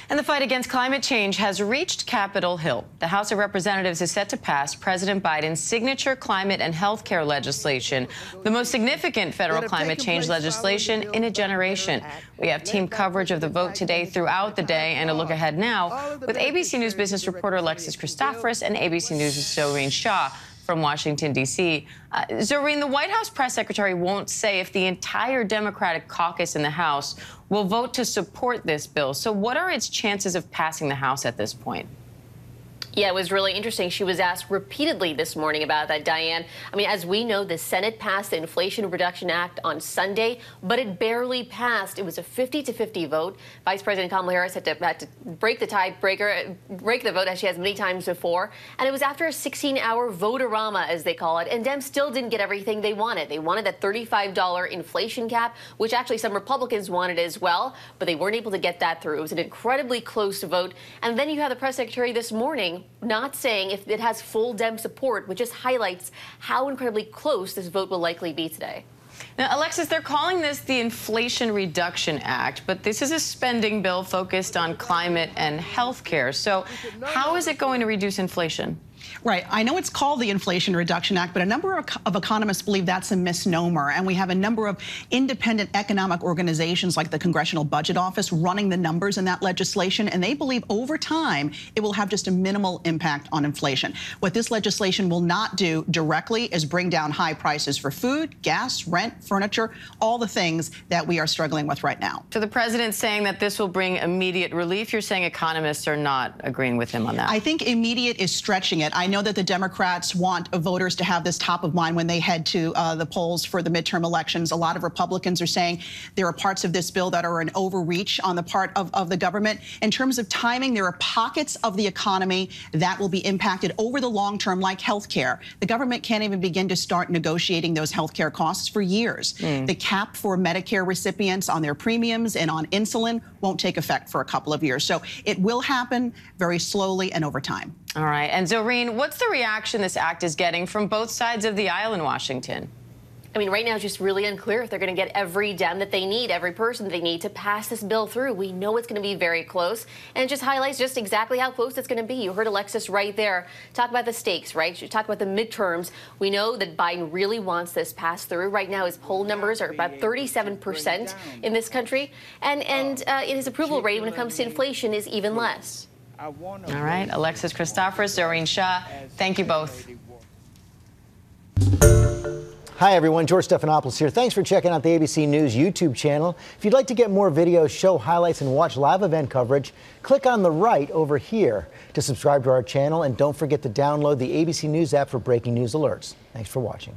And the fight against climate change has reached Capitol Hill. The House of Representatives is set to pass President Biden's signature climate and health care legislation, the most significant federal climate change legislation in a generation. We have team coverage of the vote today throughout the day and a look ahead now with ABC News business reporter Alexis Christoforous and ABC News' Zohreen Shah from Washington, D.C. Zohreen, the White House press secretary won't say if the entire Democratic caucus in the House will vote to support this bill. So what are its chances of passing the House at this point? Yeah, it was really interesting. She was asked repeatedly this morning about that, Diane. I mean, as we know, the Senate passed the Inflation Reduction Act on Sunday, but it barely passed. It was a 50-50 vote. Vice President Kamala Harris had to break the break the vote, as she has many times before. And it was after a 16-hour vote-a-rama, as they call it. And Dems still didn't get everything they wanted. They wanted that $35 inflation cap, which actually some Republicans wanted as well, but they weren't able to get that through. It was an incredibly close vote. And then you have the press secretary this morning not saying if it has full Dem support, which just highlights how incredibly close this vote will likely be today. Now, Alexis, they're calling this the Inflation Reduction Act, but this is a spending bill focused on climate and health care. So how is it going to reduce inflation? Right. I know it's called the Inflation Reduction Act, but a number of economists believe that's a misnomer. And we have a number of independent economic organizations like the Congressional Budget Office running the numbers in that legislation. And they believe over time it will have just a minimal impact on inflation. What this legislation will not do directly is bring down high prices for food, gas, rent, furniture, all the things that we are struggling with right now. So the president's saying that this will bring immediate relief. You're saying economists are not agreeing with him on that. I think immediate is stretching it. I know that the Democrats want voters to have this top of mind when they head to the polls for the midterm elections. A lot of Republicans are saying there are parts of this bill that are an overreach on the part of the government. In terms of timing, there are pockets of the economy that will be impacted over the long term, like health care. The government can't even begin to start negotiating those health care costs for years. The cap for Medicare recipients on their premiums and on insulin won't take effect for a couple of years. So it will happen very slowly and over time. All right. And Zohreen, what's the reaction this act is getting from both sides of the aisle in Washington? I mean, right now it's just really unclear if they're going to get every Dem that they need, every person that they need to pass this bill through. We know it's going to be very close, and it just highlights just exactly how close it's going to be. You heard Alexis right there talk about the stakes, right? She talked about the midterms. We know that Biden really wants this passed through. Right now, his poll numbers are about 37% in this country, and his approval rate when it comes to inflation is even less. All right, Alexis Christoforous, Zohreen Shah, thank you both. Hi, everyone. George Stephanopoulos here. Thanks for checking out the ABC News YouTube channel. If you'd like to get more videos, show highlights, and watch live event coverage, click on the right over here to subscribe to our channel. And don't forget to download the ABC News app for breaking news alerts. Thanks for watching.